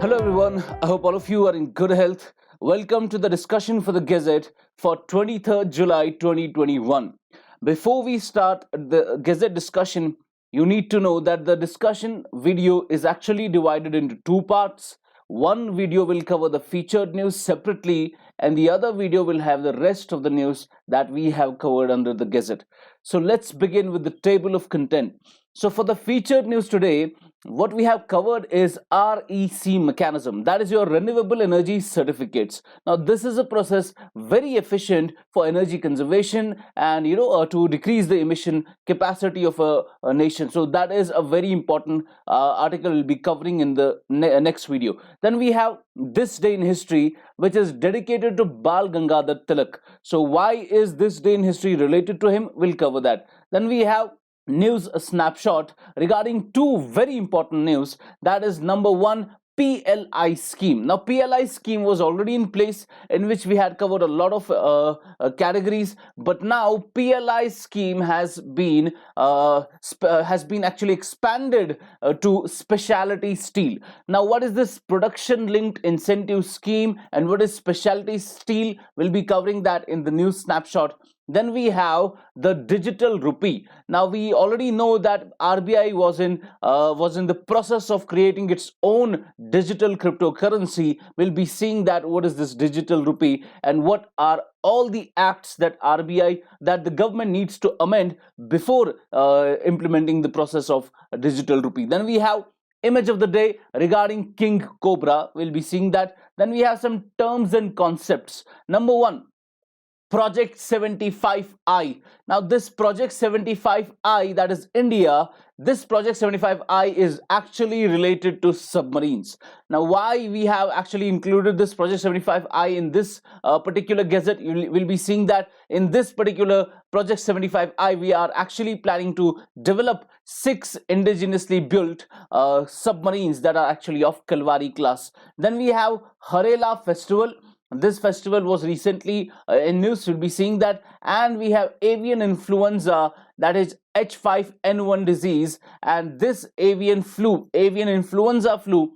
Hello everyone, I hope all of you are in good health. Welcome to the discussion for the Gazette for 23rd July 2021. Before we start the Gazette discussion, you need to know that the discussion video is actually divided into two parts. One video will cover the featured news separately, and the other video will have the rest of the news that we have covered under the Gazette. So let's begin with the table of content. So for the featured news today, what we have covered is REC mechanism, that is your renewable energy certificates. Now this is a process very efficient for energy conservation and to decrease the emission capacity of a nation. So that is a very important article we'll be covering in the next video. Then we have this day in history, which is dedicated to Bal Gangadhar Tilak. So why is this day in history related to him? We'll cover that. Then we have news snapshot regarding two very important news, that is number one, PLI scheme. Now PLI scheme was already in place, in which we had covered a lot of categories, but now PLI scheme has been actually expanded to specialty steel. Now what is this production linked incentive scheme and what is specialty steel? We'll be covering that in the news snapshot. Then we have the digital rupee. Now we already know that RBI was in the process of creating its own digital cryptocurrency. We'll be seeing that what is this digital rupee and what are all the acts that the government needs to amend before implementing the process of digital rupee. Then we have image of the day regarding King Cobra. We'll be seeing that. Then we have some terms and concepts. Number one, Project 75I. Now this Project 75I, that is India, this Project 75I is actually related to submarines. Now why we have actually included this Project 75I in this particular Gazette, we'll be seeing that in this particular Project 75I, we are actually planning to develop 6 indigenously built submarines that are actually of Kalvari class. Then we have Harela Festival. This festival was recently in news, we'll be seeing that. And we have avian influenza, that is H5N1 disease, and this avian influenza flu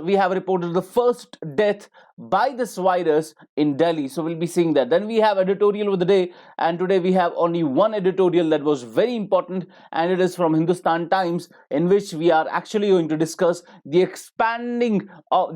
we have reported the first death by this virus in Delhi. So we'll be seeing that. Then we have editorial of the day, and today we have only one editorial that was very important, and it is from Hindustan Times, in which we are actually going to discuss the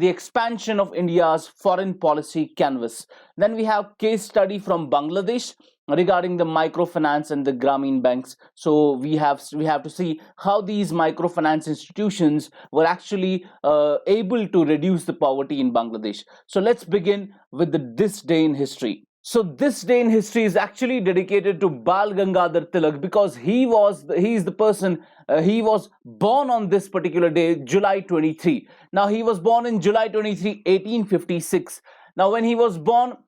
expansion of India's foreign policy canvas. Then we have case study from Bangladesh regarding the microfinance and the Grameen banks. So we have to see how these microfinance institutions were actually able to reduce the poverty in Bangladesh. So let's begin with this day in history. So this day in history is actually dedicated to Bal Gangadhar Tilak, because he is the person, he was born on this particular day, July 23. Now he was born in July 23, 1856. Now when he was born,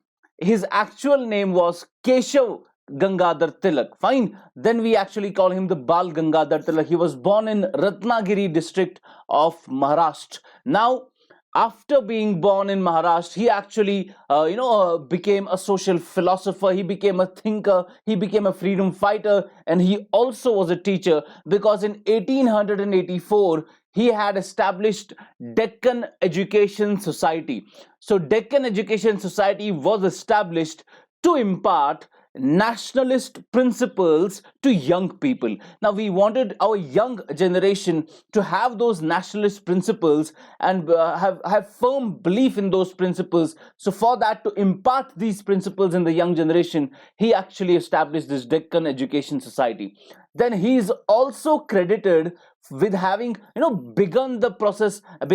his actual name was Keshav Gangadhar Tilak. Fine. Then we actually call him the Bal Gangadhar Tilak. He was born in Ratnagiri district of Maharashtra. Now, after being born in Maharashtra, he actually, became a social philosopher. He became a thinker. He became a freedom fighter, and he also was a teacher, because in 1884 he had established Deccan Education Society. So Deccan Education Society was established to impart nationalist principles to young people. Now we wanted our young generation to have those nationalist principles and have firm belief in those principles. So for that, to impart these principles in the young generation, he actually established this Deccan Education Society. Then he is also credited with having begun the process of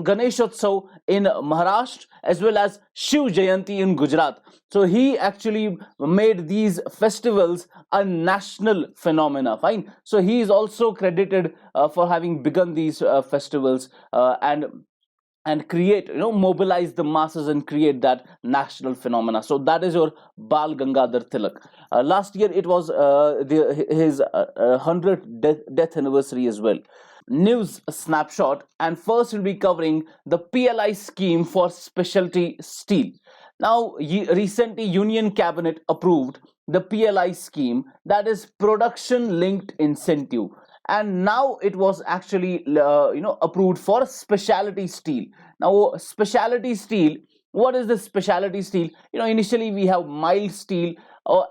Ganeshotsav in Maharashtra, as well as Shiv Jayanti in Gujarat. So he actually made these festivals a national phenomena. Fine. So he is also credited for having begun these festivals and create, mobilize the masses and create that national phenomena. So that is your Bal Gangadhar Tilak. Last year it was his 100th death anniversary as well. News snapshot, and first we'll be covering the PLI scheme for specialty steel. Now, recently Union Cabinet approved the PLI scheme, that is production linked incentive, and now it was actually approved for specialty steel. Now, specialty steel, what is the specialty steel? Initially we have mild steel,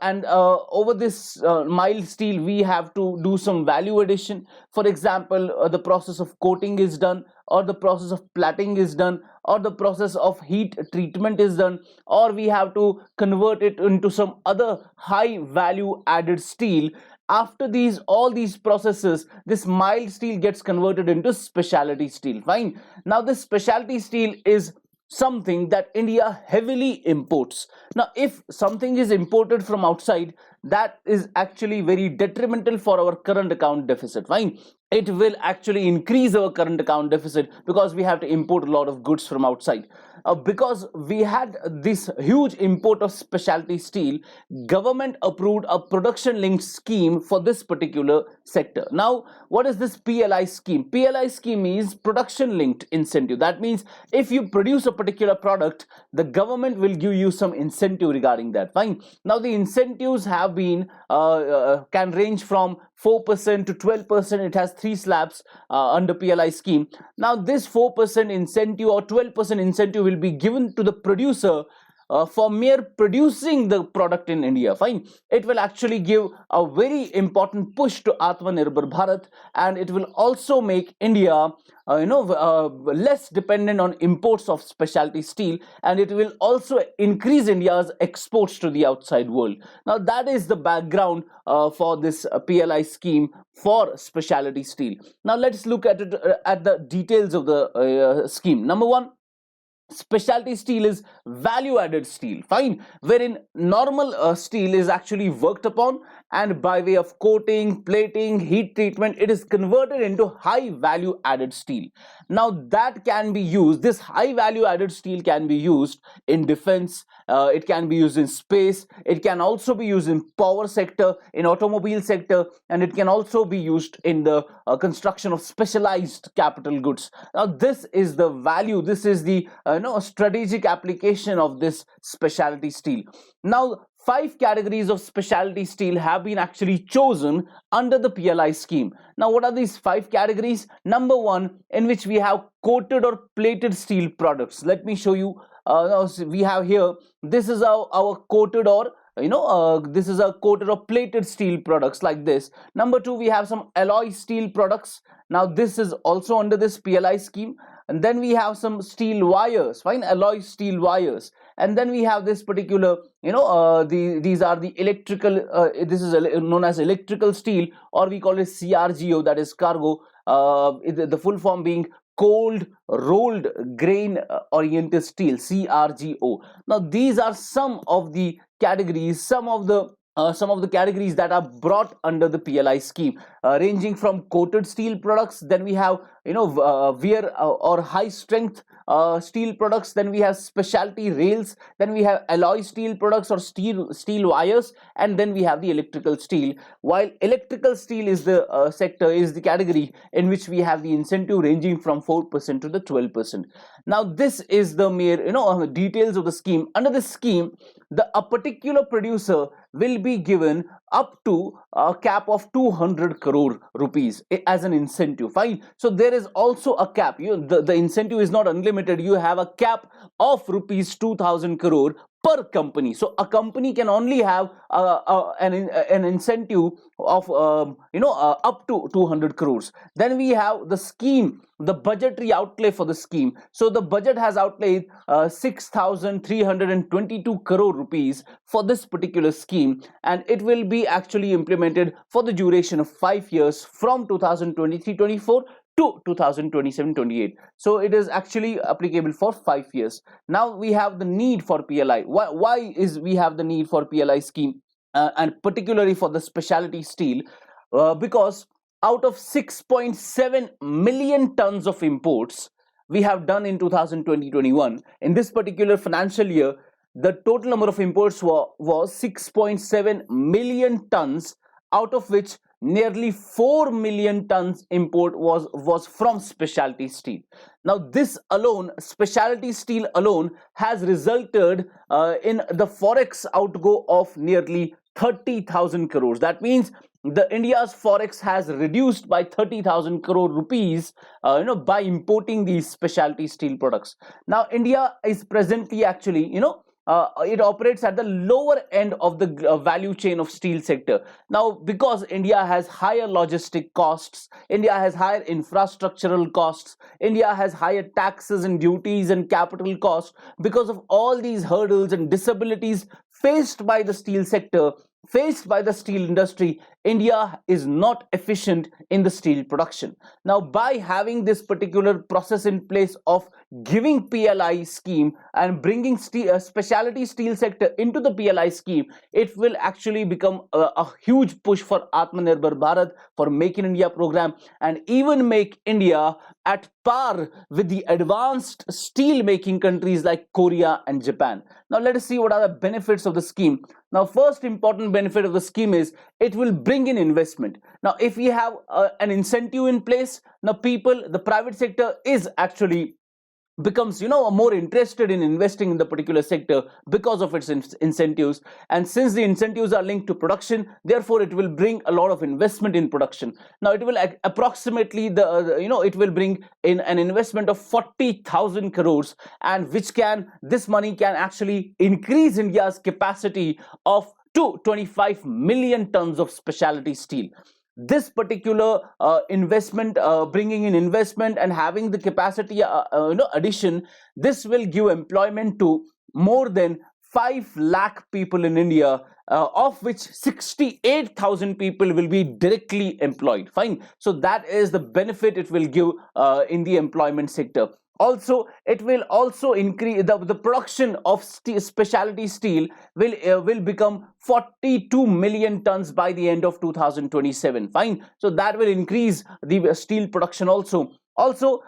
and over this mild steel we have to do some value addition. For example, the process of coating is done, or the process of plating is done, or the process of heat treatment is done, or we have to convert it into some other high value added steel. After all these processes, this mild steel gets converted into specialty steel. Fine. Now this specialty steel is something that India heavily imports. Now, if something is imported from outside, that is actually very detrimental for our current account deficit. Fine. It will actually increase our current account deficit because we have to import a lot of goods from outside. Because we had this huge import of specialty steel, government approved a production linked scheme for this particular sector. Now, what is this PLI scheme? PLI scheme is production linked incentive. That means if you produce a particular product, the government will give you some incentive regarding that. Fine. Now, the incentives have been can range from 4% to 12%. It has 3 slabs under PLI scheme. Now, this 4% incentive or 12% incentive will be given to the producer for mere producing the product in India. Fine. It will actually give a very important push to Atmanirbhar Bharat, and it will also make India less dependent on imports of specialty steel, and it will also increase India's exports to the outside world. Now, that is the background for this PLI scheme for specialty steel. Now, let's look at it at the details of the scheme. Number one, specialty steel is value added steel. Fine. Wherein normal steel is actually worked upon, and by way of coating, plating, heat treatment, it is converted into high value added steel. Now, that can be used, this high value added steel can be used in defense, it can be used in space, it can also be used in power sector, in automobile sector, and it can also be used in the construction of specialized capital goods. Now, this is the value, this is the strategic application of this specialty steel. Now, 5 categories of specialty steel have been actually chosen under the PLI scheme. Now, what are these 5 categories? Number 1, in which we have coated or plated steel products. Let me show you. We have here, this is our coated or this is a coated or plated steel products like this. Number 2, we have some alloy steel products. Now, this is also under this PLI scheme. And then we have some steel wires, fine, alloy steel wires. And then we have this particular, these are the electrical, this is known as electrical steel, or we call it CRGO, that is cargo, the full form being cold rolled grain oriented steel, CRGO. Now, these are some of the categories, some of the categories that are brought under the PLI scheme, ranging from coated steel products. Then we have wear or high strength steel products. Then we have specialty rails. Then we have alloy steel products or steel wires, and then we have the electrical steel. While electrical steel is the sector, is the category in which we have the incentive ranging from 4% to the 12%. Now, this is the mere details of the scheme. Under this scheme, a particular producer will be given up to a cap of 200 crore rupees as an incentive. Fine. So there is also a cap. The incentive is not unlimited. You have a cap of rupees 2,000 crore per company. So a company can only have an incentive of up to 200 crores. Then we have the scheme, the budgetary outlay for the scheme. So the budget has outlaid 6,322 crore rupees for this particular scheme, and it will be actually implemented for the duration of 5 years from 2023-24 to 2027-28. So it is actually applicable for 5 years. Now, we have the need for PLI. Why is we have the need for PLI scheme, and particularly for the specialty steel? Because out of 6.7 million tons of imports we have done in 2020-21, in this particular financial year, the total number of imports was 6.7 million tons, out of which nearly 4 million tons import was from specialty steel. Now this alone, specialty steel alone, has resulted in the forex outgo of nearly 30,000 crores. That means the India's forex has reduced by 30,000 crore rupees, by importing these specialty steel products. Now India is presently actually, it operates at the lower end of the value chain of steel sector. Now because India has higher logistic costs, India has higher infrastructural costs, India has higher taxes and duties and capital costs. Because of all these hurdles and disabilities faced by the steel sector, faced by the steel industry, India is not efficient in the steel production. Now by having this particular process in place of giving PLI scheme and bringing specialty steel sector into the PLI scheme, it will actually become a huge push for Atmanirbhar Bharat, for Make in India program, and even make India at par with the advanced steel making countries like Korea and Japan. Now let us see what are the benefits of the scheme. Now first important benefit of the scheme is it will bring in investment. Now if we have an incentive in place, now the private sector is actually becomes more interested in investing in the particular sector because of its incentives. And since the incentives are linked to production, therefore it will bring a lot of investment in production. Now it will approximately it will bring in an investment of 40,000 crores, and this money can actually increase India's capacity of to 25 million tons of specialty steel. This particular investment, bringing in investment and having the capacity addition, this will give employment to more than 5 lakh people in India, of which 68,000 people will be directly employed. Fine. So that is the benefit it will give in the employment sector. Also, it will also increase the production of specialty steel will become 42 million tons by the end of 2027. Fine. So that will increase the steel production also. Also,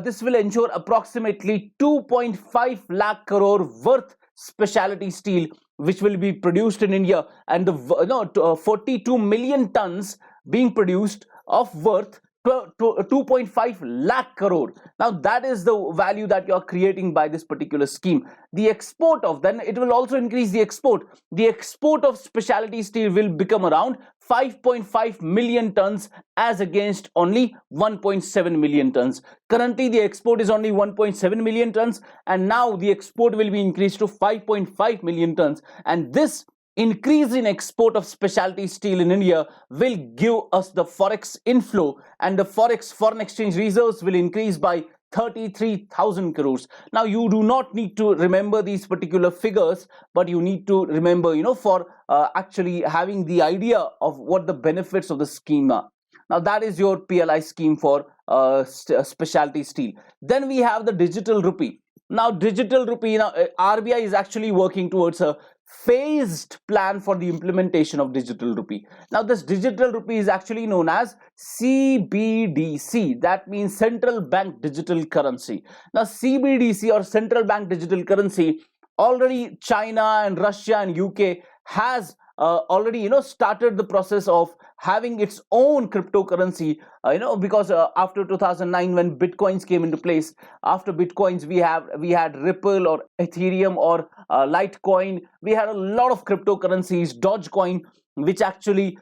this will ensure approximately 2.5 lakh crore worth specialty steel which will be produced in India, and the 42 million tons being produced of worth 2.5 lakh crore. Now that is the value that you are creating by this particular scheme. The export of, then it will also increase the export. The export of specialty steel will become around 5.5 million tons as against only 1.7 million tons. Currently the export is only 1.7 million tons, and now the export will be increased to 5.5 million tons, and this increase in export of specialty steel in India will give us the forex inflow, and the foreign exchange reserves will increase by 33,000 crores. Now you do not need to remember these particular figures, but you need to remember, for actually having the idea of what the benefits of the scheme are. Now that is your PLI scheme for specialty steel. Then we have the digital rupee. Now digital rupee, RBI is actually working towards a phased plan for the implementation of digital rupee. Now this digital rupee is actually known as CBDC, that means central bank digital currency. Now CBDC, or central bank digital currency, already China and Russia and UK has already started the process of having its own cryptocurrency, because after 2009 when bitcoins came into place, after bitcoins we had Ripple or Ethereum or Litecoin. We had a lot of cryptocurrencies, Dogecoin, which actually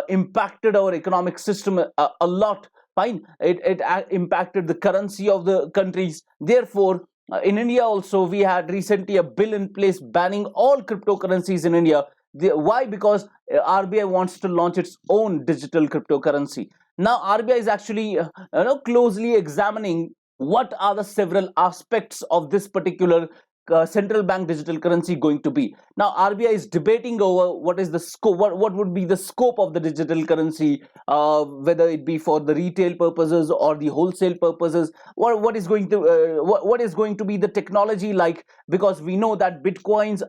impacted our economic system a lot. Fine. It impacted the currency of the countries. Therefore in India also we had recently a bill in place banning all cryptocurrencies in India. Why? Because RBI wants to launch its own digital cryptocurrency. Now RBI is actually closely examining what are the several aspects of this particular central bank digital currency going to be. Now RBI is debating over what is the scope, what would be the scope of the digital currency, whether it be for the retail purposes or the wholesale purposes, what is going to be the technology like, because we know that bitcoins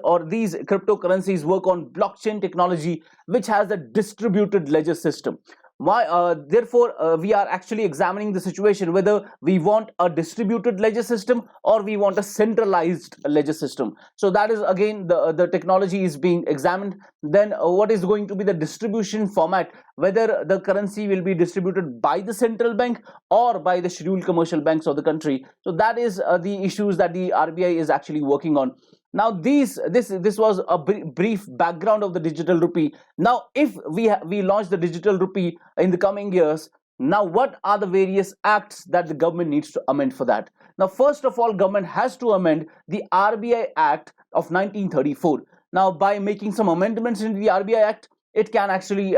or these cryptocurrencies work on blockchain technology, which has a distributed ledger system. Why? Therefore, we are actually examining the situation whether we want a distributed ledger system or we want a centralized ledger system. So that is again the technology is being examined. Then what is going to be the distribution format, whether the currency will be distributed by the central bank or by the scheduled commercial banks of the country. So that is the issues that the RBI is actually working on. Now this was a brief background of the digital rupee. Now if we launch the digital rupee in the coming years, now what are the various acts that the government needs to amend for that? Now first of all, government has to amend the RBI Act of 1934. Now by making some amendments in the RBI Act, it can actually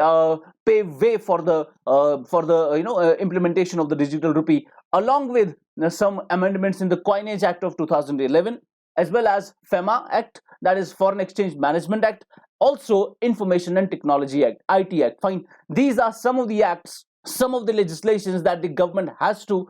pave way for the implementation of the digital rupee, along with some amendments in the Coinage Act of 2011, as well as FEMA Act, that is Foreign Exchange Management Act, also Information and Technology Act, IT Act. Fine, these are some of the acts, some of the legislations that the government has to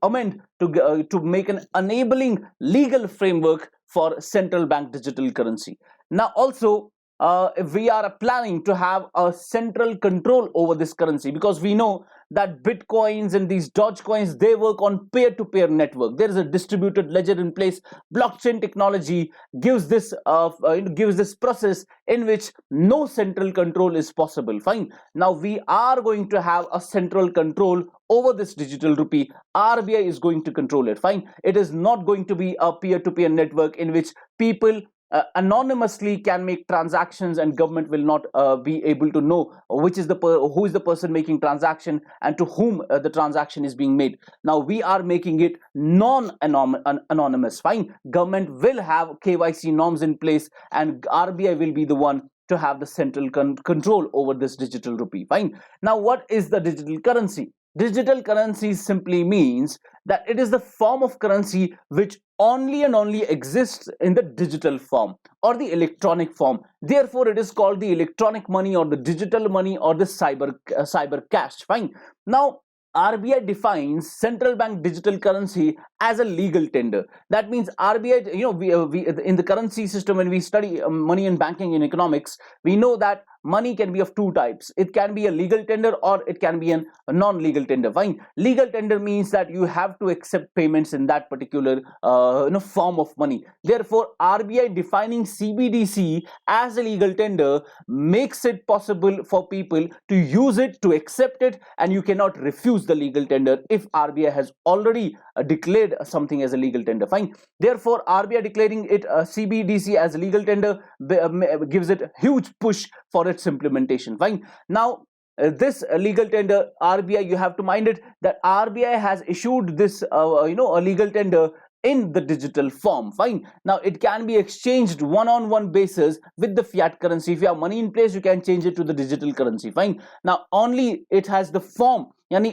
amend to make an enabling legal framework for central bank digital currency. Now also if we are planning to have a central control over this currency, because we know that bitcoins and these dogecoins, they work on peer-to-peer network. There is a distributed ledger in place. Blockchain technology gives this process in which no central control is possible. Fine, now we are going to have a central control over this digital rupee. RBI is going to control it. Fine, it is not going to be a peer-to-peer network in which people anonymously can make transactions, and government will not be able to know who is the person making transaction and to whom the transaction is being made. Now we are making it non-anonymous. Fine, government will have KYC norms in place, and RBI will be the one to have the central control over this digital rupee. Fine, now what is the digital currency? Digital currency simply means that it is the form of currency which only and only exists in the digital form or the electronic form. Therefore, it is called the electronic money or the digital money or the cyber cash. Fine. Now, RBI defines central bank digital currency as a legal tender. That means RBI, we in the currency system, when we study money and banking in economics, we know that money can be of two types. It can be a legal tender or it can be a non-legal tender. Fine. Legal tender means that you have to accept payments in that particular form of money. Therefore, RBI defining CBDC as a legal tender makes it possible for people to use it, to accept it, and you cannot refuse the legal tender if RBI has already declared something as a legal tender. Fine. Therefore, RBI declaring it CBDC as a legal tender gives it a huge push for its implementation. Fine. Now this legal tender, RBI, you have to mind it that RBI has issued this a legal tender in the digital form. Fine. Now it can be exchanged one-on-one basis with the fiat currency. If you have money in place, you can change it to the digital currency. Fine. Now only it has the form,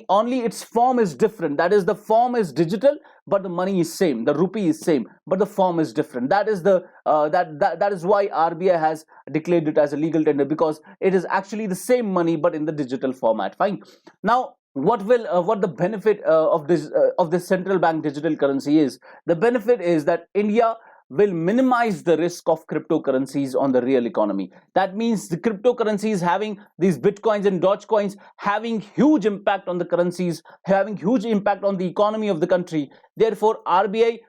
only its form is different. That is, the form is digital, but the money is same. The rupee is same, but the form is different. That is the that is why RBI has declared it as a legal tender, because it is actually the same money but in the digital format. Fine. Now what the benefit of this central bank digital currency is? The benefit is that India will minimize the risk of cryptocurrencies on the real economy. That means the cryptocurrencies, having these bitcoins and dogecoins, having huge impact on the currencies, having huge impact on the economy of the country. Therefore, RBI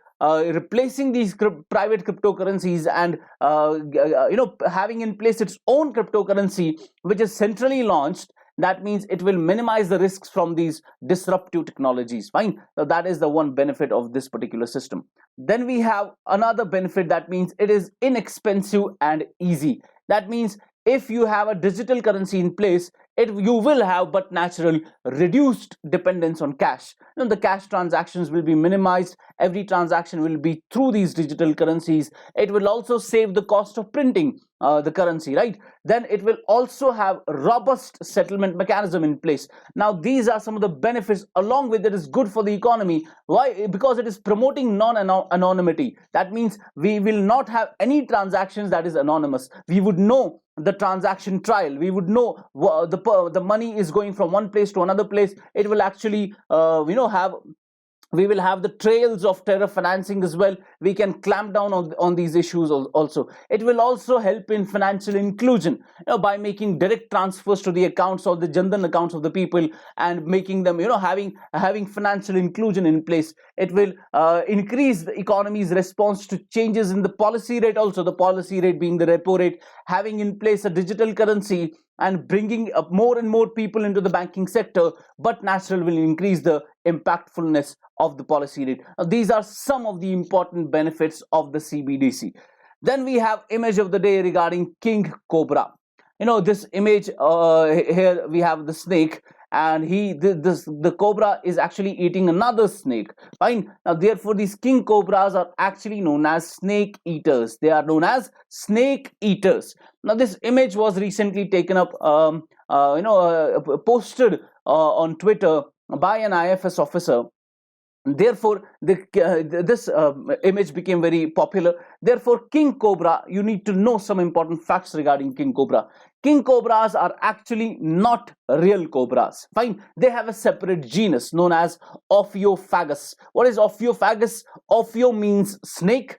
replacing these private cryptocurrencies and having in place its own cryptocurrency, which is centrally launched. That means it will minimize the risks from these disruptive technologies. Fine. So that is the one benefit of this particular system. Then we have another benefit, that means it is inexpensive and easy. That means if you have a digital currency in place, you will have but natural reduced dependence on cash. The cash transactions will be minimized. Every transaction will be through these digital currencies. It will also save the cost of printing the currency, right? Then it will also have robust settlement mechanism in place. Now these are some of the benefits. Along with it is good for the economy. Why? Because it is promoting non-anonymity. That means we will not have any transactions that is anonymous. We would know the transaction trial. We would know the money is going from one place to another place. It will actually have We will have the trails of terror financing as well. We can clamp down on these issues also. It will also help in financial inclusion, by making direct transfers to the accounts or the Jandan accounts of the people, and making them, having financial inclusion in place. It will increase the economy's response to changes in the policy rate also, the policy rate being the repo rate, having in place a digital currency and bringing up more and more people into the banking sector, but naturally will increase the impactfulness of the policy rate. Now, these are some of the important benefits of the CBDC. Then we have image of the day regarding King Cobra. This image, here we have the snake, and the cobra is actually eating another snake. Fine. Now, therefore, these king cobras are actually known as snake eaters. They are known as snake eaters. Now, this image was recently taken up, posted on Twitter by an IFS officer. Therefore, this image became very popular. Therefore, king cobra, you need to know some important facts regarding king cobra. King cobras are actually not real cobras. Fine. They have a separate genus known as Ophiophagus. What is Ophiophagus? Ophio means snake,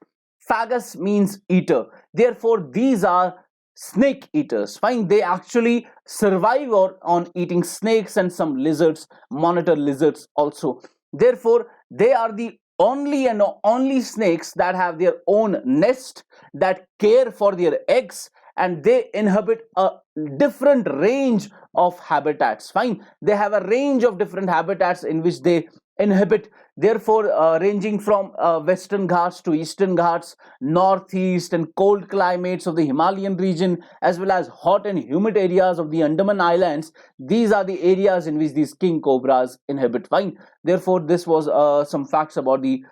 phagus means eater. Therefore, these are snake eaters. Fine. They actually survive on eating snakes and some lizards, monitor lizards also. Therefore, they are the only snakes that have their own nest, that care for their eggs, and they inhabit a different range of habitats. Fine. They have a range of different habitats in which they inhabit. Therefore, ranging from Western Ghats to Eastern Ghats, Northeast and cold climates of the Himalayan region, as well as hot and humid areas of the Andaman Islands. These are the areas in which these king cobras inhabit. Fine. Therefore, this was some facts about the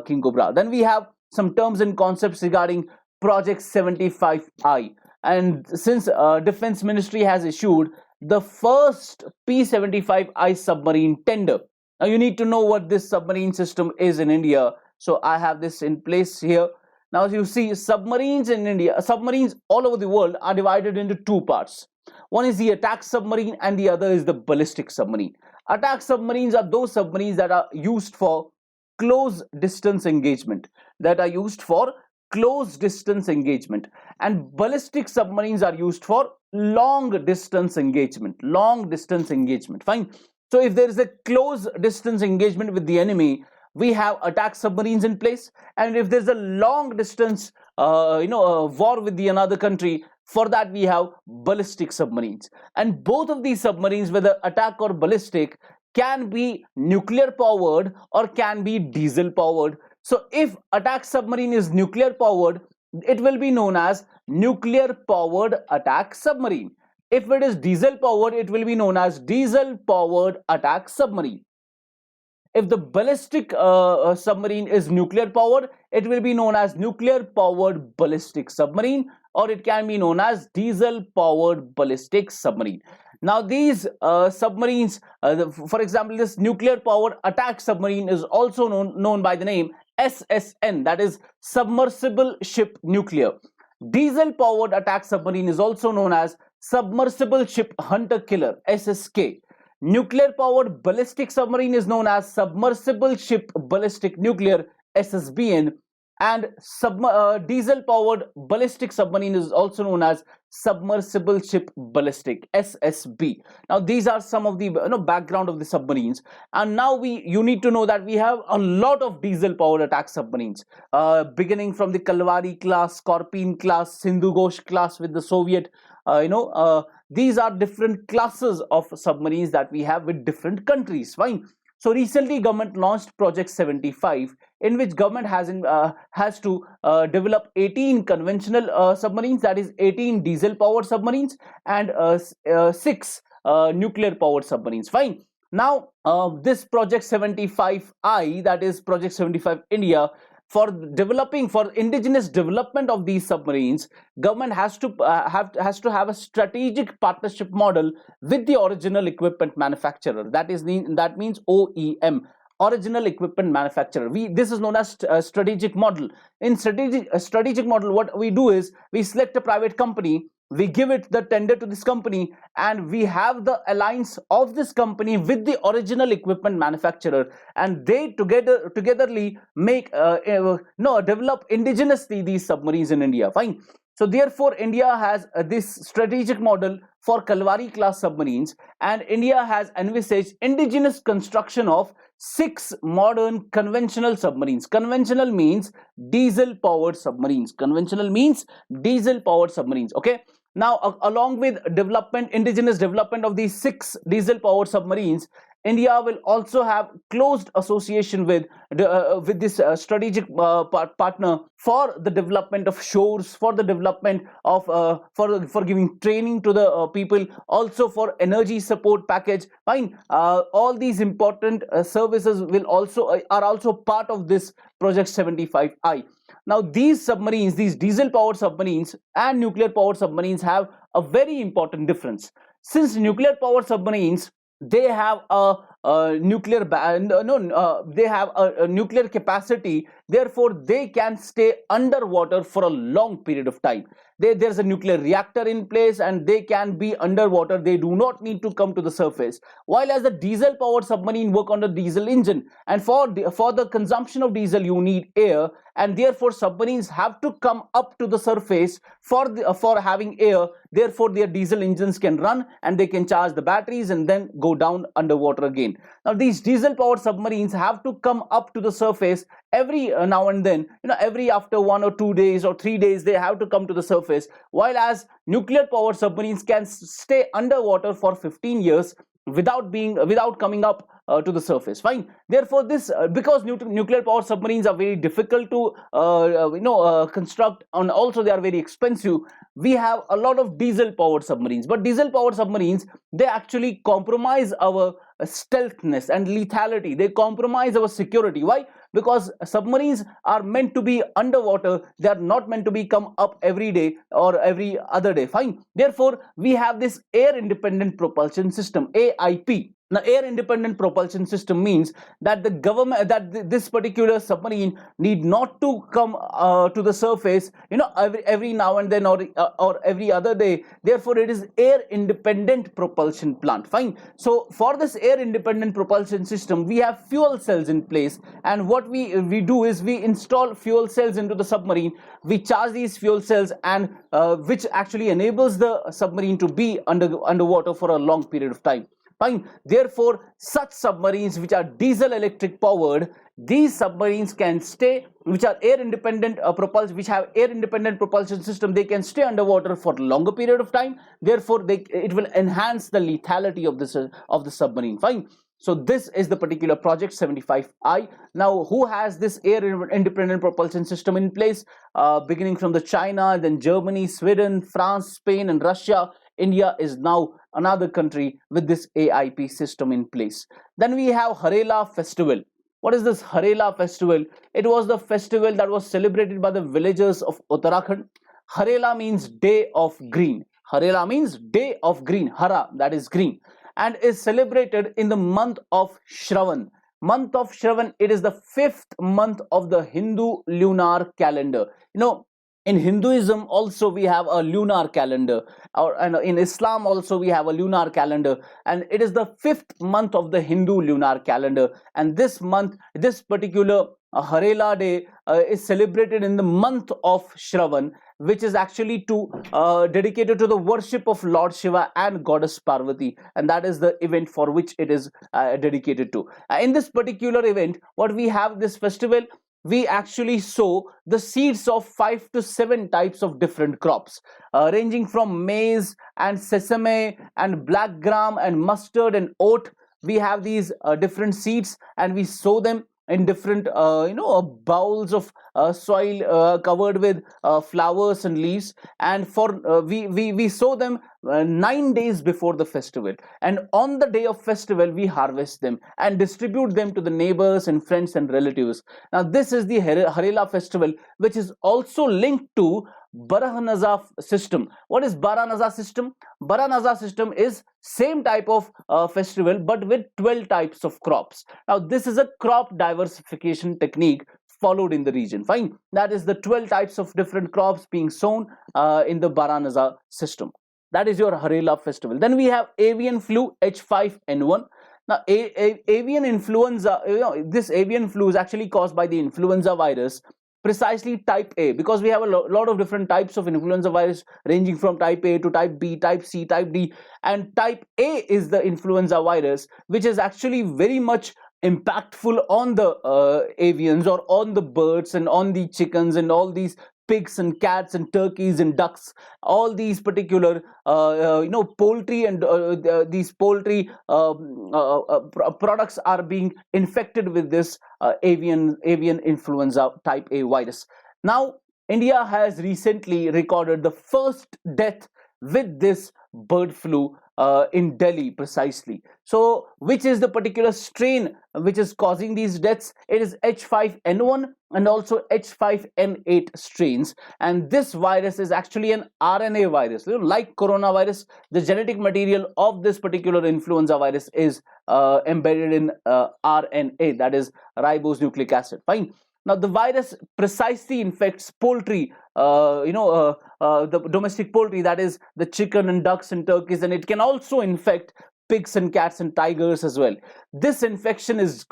king cobra. Then we have some terms and concepts regarding Project 75I. And since Defense Ministry has issued the first P-75I submarine tender. Now, you need to know what this submarine system is in India. So I have this in place here. Now, as you see, submarines in India, submarines all over the world are divided into two parts. One is the attack submarine and the other is the ballistic submarine. Attack submarines are those submarines that are used for close distance engagement. And ballistic submarines are used for long distance engagement. Fine. So if there is a close distance engagement with the enemy, we have attack submarines in place. And if there's a long distance war with the another country, for that we have ballistic submarines. And both of these submarines, whether attack or ballistic, can be nuclear powered or can be diesel powered. So if attack submarine is nuclear powered, it will be known as nuclear powered attack submarine. If it is diesel powered, it will be known as diesel powered attack submarine. If the ballistic submarine is nuclear powered, it will be known as nuclear powered ballistic submarine, or it can be known as diesel powered ballistic submarine. Now, these submarines, for example, this nuclear powered attack submarine is also known by the name SSN, that is submersible ship nuclear. Diesel powered attack submarine is also known as submersible ship hunter killer, SSK. Nuclear powered ballistic submarine is known as submersible ship ballistic nuclear, SSBN. And diesel powered ballistic submarine is also known as submersible ship ballistic, SSB. Now, these are some of the background of the submarines. And now you need to know that we have a lot of diesel powered attack submarines, beginning from the Kalvari class, Scorpion class, Sindhu Ghosh class with the Soviet. These are different classes of submarines that we have with different countries. Fine. So recently, government launched Project 75, in which government has to develop 18 conventional submarines, that is 18 diesel-powered submarines, and 6 nuclear-powered submarines. Fine. Now, this Project 75I, that is Project 75 India, for indigenous development of these submarines, government has to have a strategic partnership model with the original equipment manufacturer. That means OEM, original equipment manufacturer. This is known as a strategic model. In strategic model, what we do is we select a private company we give it the tender to this company, and we have the alliance of this company with the original equipment manufacturer, and they togetherly make no develop indigenously these submarines in India. Fine. So therefore, India has this strategic model for Kalvari class submarines, and India has envisaged indigenous construction of 6 modern conventional submarines. Conventional means diesel powered submarines. Conventional means diesel powered submarines. Okay. Now, along with indigenous development of these 6 diesel-powered submarines, India will also have closed association with this strategic partner for the development of shores, for the development of for giving training to the people, also for energy support package. Fine, all these important services will also are also part of this project 75I. Now, these submarines, these diesel powered submarines and nuclear powered submarines have a very important difference. Since nuclear powered submarines, they have a nuclear they have a nuclear capacity, therefore they can stay underwater for a long period of time. There's a nuclear reactor in place and they can be underwater. They do not need to come to the surface, while as the diesel powered submarine work on the diesel engine, and for the consumption of diesel you need air, and therefore submarines have to come up to the surface for having air. Therefore their diesel engines can run and they can charge the batteries and then go down underwater again. Now these diesel powered submarines have to come up to the surface every now and then, every after 1 or 2 days or 3 days they have to come to the surface, while as nuclear powered submarines can stay underwater for 15 years without coming up to the surface. Fine. Therefore this because nuclear powered submarines are very difficult to construct, and also they are very expensive, we have a lot of diesel powered submarines. But diesel powered submarines, they actually compromise our stealthness and lethality. They compromise our security. Why? Because submarines are meant to be underwater. They are not meant to be come up every day or every other day. Fine. Therefore we have this air independent propulsion system, AIP. Now, air independent propulsion system means that this particular submarine need not to come to the surface, every now and then or every other day. Therefore, it is air independent propulsion plant. Fine. So, for this air independent propulsion system, we have fuel cells in place, and what we do is we install fuel cells into the submarine. We charge these fuel cells, and which actually enables the submarine to be underwater for a long period of time. Fine. Therefore, such submarines which are diesel electric powered, these submarines can stay, which are air independent which have air independent propulsion system, they can stay underwater for a longer period of time. Therefore, it will enhance the lethality of the submarine. Fine. So this is the particular project 75I. Now, who has this air independent propulsion system in place? Beginning from the China, then Germany, Sweden, France, Spain, and Russia. India is now another country with this AIP system in place. Then we have Harela Festival. What is this Harela Festival? It was the festival that was celebrated by the villagers of Uttarakhand. Harela means day of green. Harela means day of green. Hara, that is green. And is celebrated in the month of Shravan. Month of Shravan, it is the 5th month of the Hindu lunar calendar. In Hinduism also we have a lunar calendar, and in Islam also we have a lunar calendar, and it is the 5th month of the Hindu lunar calendar. And this particular Harela day is celebrated in the month of Shravan, which is actually dedicated to the worship of Lord Shiva and Goddess Parvati, and that is the event for which it is dedicated to. In this particular event, what we have this festival, we actually sow the seeds of 5 to 7 types of different crops, ranging from maize and sesame and black gram and mustard and oat. We have these different seeds, and we sow them in different bowls of soil covered with flowers and leaves, and we sow them 9 days before the festival, and on the day of festival we harvest them and distribute them to the neighbors and friends and relatives. Now this is the Harela festival, which is also linked to Baranaza system. What is Baranaza system? Baranaza system is same type of festival but with 12 types of crops. Now this is a crop diversification technique followed in the region. Fine, that is the 12 types of different crops being sown in the Baranasa system. That is your Harela festival. Then we have avian flu H5N1. Now, avian influenza, this avian flu is actually caused by the influenza virus, precisely type A, because we have a lot of different types of influenza virus ranging from type A to type B, type C, type D, and type A is the influenza virus, which is actually very much impactful on the avians, or on the birds and on the chickens and all these pigs and cats and turkeys and ducks. All these particular poultry and these poultry products are being infected with this avian influenza type A virus. Now, India has recently recorded the first death with this bird flu in Delhi precisely. So, which is the particular strain which is causing these deaths? It is H5N1 and also H5N8 strains. And this virus is actually an RNA virus. Like coronavirus, the genetic material of this particular influenza virus is embedded in RNA, that is ribose nucleic acid. Fine. Now, the virus precisely infects poultry, the domestic poultry, that is the chicken and ducks and turkeys, and it can also infect pigs and cats and tigers as well. This infection is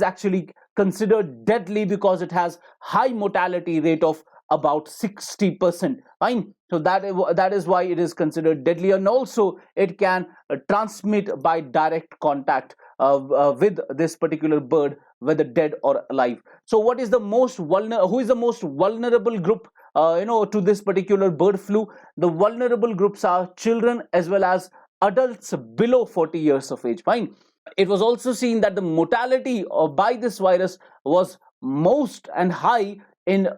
actually considered deadly because it has high mortality rate of about 60%. Fine. So that is why it is considered deadly, and also it can transmit by direct contact with this particular bird, whether dead or alive. So what is the most who is the most vulnerable group to this particular bird flu? The vulnerable groups are children as well as adults below 40 years of age. Fine. It was also seen that the mortality by this virus was most and high in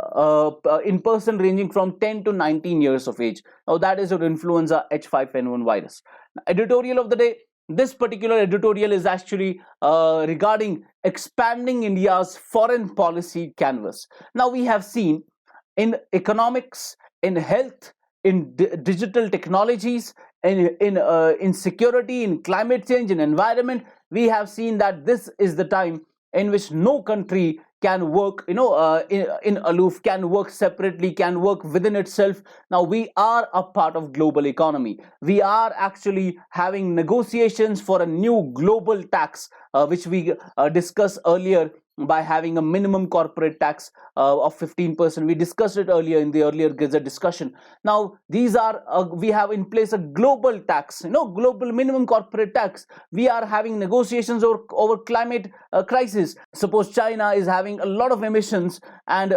person ranging from 10 to 19 years of age. Now, that is your influenza H5N1 virus. Editorial of the day. This particular editorial is actually regarding expanding India's foreign policy canvas. Now, we have seen in economics, in health, in digital technologies, in security, in climate change, in environment, we have seen that this is the time in which no country can work in aloof, can work separately, can work within itself. Now, we are a part of global economy. We are actually having negotiations for a new global tax, which we discussed earlier, by having a minimum corporate tax of 15%. We discussed it earlier in the earlier Gazette discussion. Now, these are we have in place a global tax, global minimum corporate tax. We are having negotiations over climate crisis. Suppose China is having a lot of emissions, and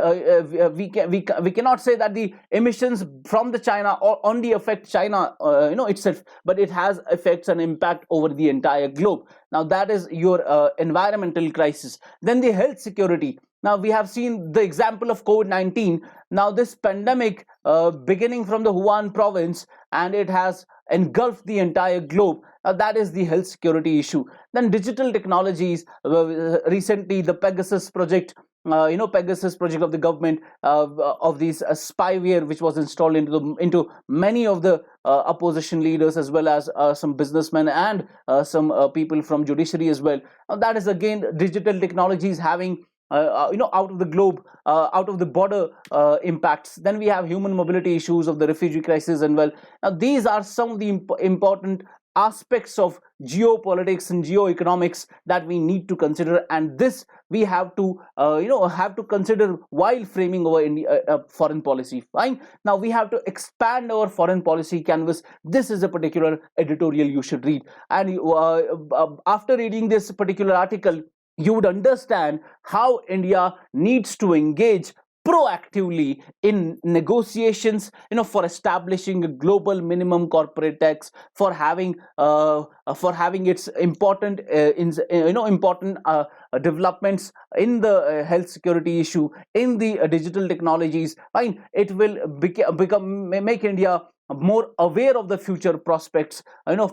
we cannot say that the emissions from the China only affect China itself, but it has effects and impact over the entire globe. Now, that is your environmental crisis. Then the health security. Now, we have seen the example of COVID-19. Now, this pandemic beginning from the Wuhan province, and it has engulfed the entire globe. Now, that is the health security issue. Then digital technologies. Recently, the Pegasus project, Pegasus project of the government, of these spyware, which was installed into many of the opposition leaders, as well as some businessmen and some people from judiciary as well. That is again digital technologies having out of the globe, out of the border impacts. Then we have human mobility issues of the refugee crisis, and well, now these are some of the important aspects of geopolitics and geoeconomics that we need to consider, and this we have to consider while framing our foreign policy. Fine. Now, we have to expand our foreign policy canvas. This is a particular editorial you should read, and after reading this particular article, you would understand how India needs to engage proactively in negotiations, for establishing a global minimum corporate tax, for having its important developments in the health security issue, in the digital technologies. Fine, it will make India more aware of the future prospects,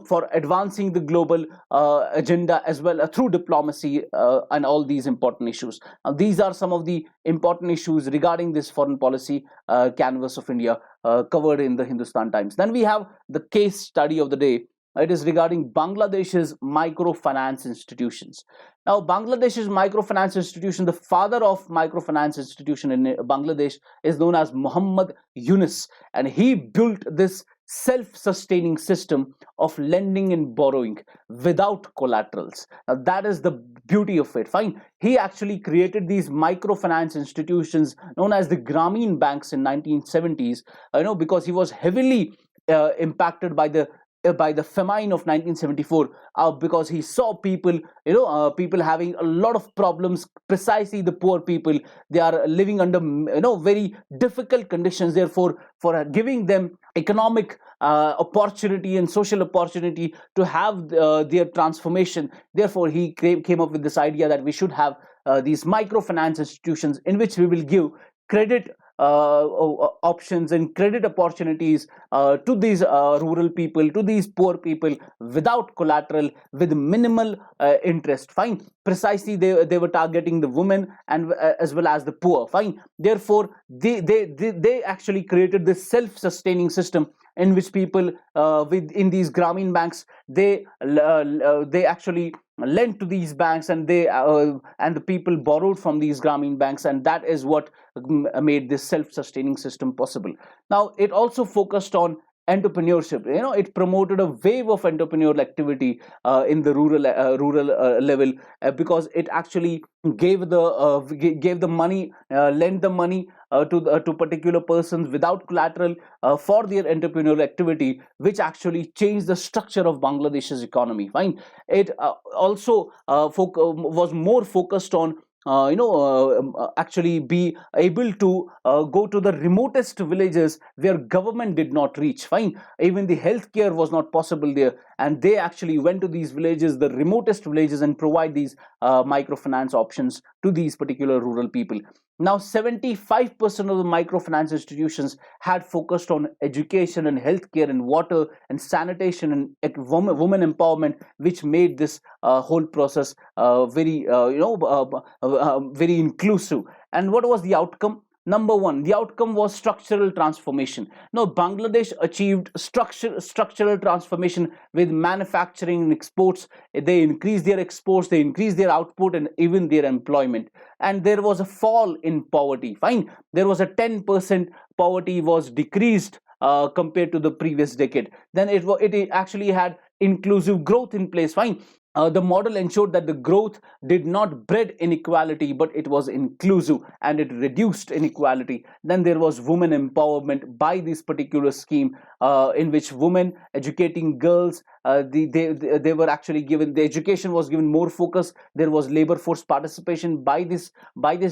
for advancing the global agenda as well, through diplomacy and all these important issues. Now, these are some of the important issues regarding this foreign policy canvas of India covered in the Hindustan Times. Then we have the case study of the day. It is regarding Bangladesh's microfinance institutions. Now, Bangladesh's microfinance institution, the father of microfinance institution in Bangladesh, is known as Muhammad Yunus, and he built this self-sustaining system of lending and borrowing without collaterals. Now, that is the beauty of it. Fine, he actually created these microfinance institutions known as the Grameen banks in 1970s. Because he was heavily impacted by the famine of 1974, because he saw people, people having a lot of problems, precisely the poor people. They are living under very difficult conditions. Therefore, for giving them economic opportunity and social opportunity to have their transformation, therefore he came up with this idea that we should have these microfinance institutions in which we will give credit options and credit opportunities to these rural people, to these poor people, without collateral, with minimal interest. Fine, precisely they were targeting the women and as well as the poor. Fine, therefore they actually created this self-sustaining system in which people in these Grameen banks, they actually lent to these banks, and the people borrowed from these Grameen banks, and that is what made this self-sustaining system possible. Now, it also focused on entrepreneurship. It promoted a wave of entrepreneurial activity in the rural level, because it actually gave the money, lent the money to particular persons without collateral for their entrepreneurial activity, which actually changed the structure of Bangladesh's economy. Fine, it also was more focused on actually be able to go to the remotest villages where government did not reach. Fine, even the healthcare was not possible there, and they actually went to these villages, the remotest villages, and provide these microfinance options to these particular rural people. Now, 75% of the microfinance institutions had focused on education and healthcare and water and sanitation and women empowerment, which made this whole process very inclusive. And what was the outcome? Number one, the outcome was structural transformation. Now, Bangladesh achieved structural transformation with manufacturing and exports. They increased their exports, they increased their output, and even their employment. And there was a fall in poverty. Fine, there was a 10% poverty was decreased compared to the previous decade. Then it actually had inclusive growth in place. Fine, the model ensured that the growth did not bred inequality, but it was inclusive and it reduced inequality. Then there was women empowerment by this particular scheme, in which women educating girls, they were actually given, the education was given more focus. There was labor force participation by this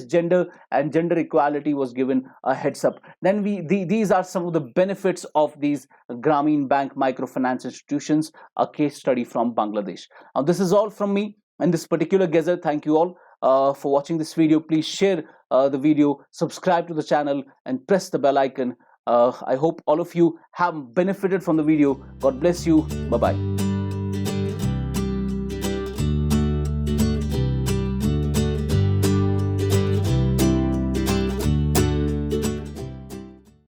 gender, and gender equality was given a heads up. Then these are some of the benefits of these Grameen Bank microfinance institutions, a case study from Bangladesh. Now, this is all from me in this particular Gazette. Thank you all for watching this video. Please share the video, subscribe to the channel, and press the bell icon. I hope all of you have benefited from the video. God bless you. Bye-bye.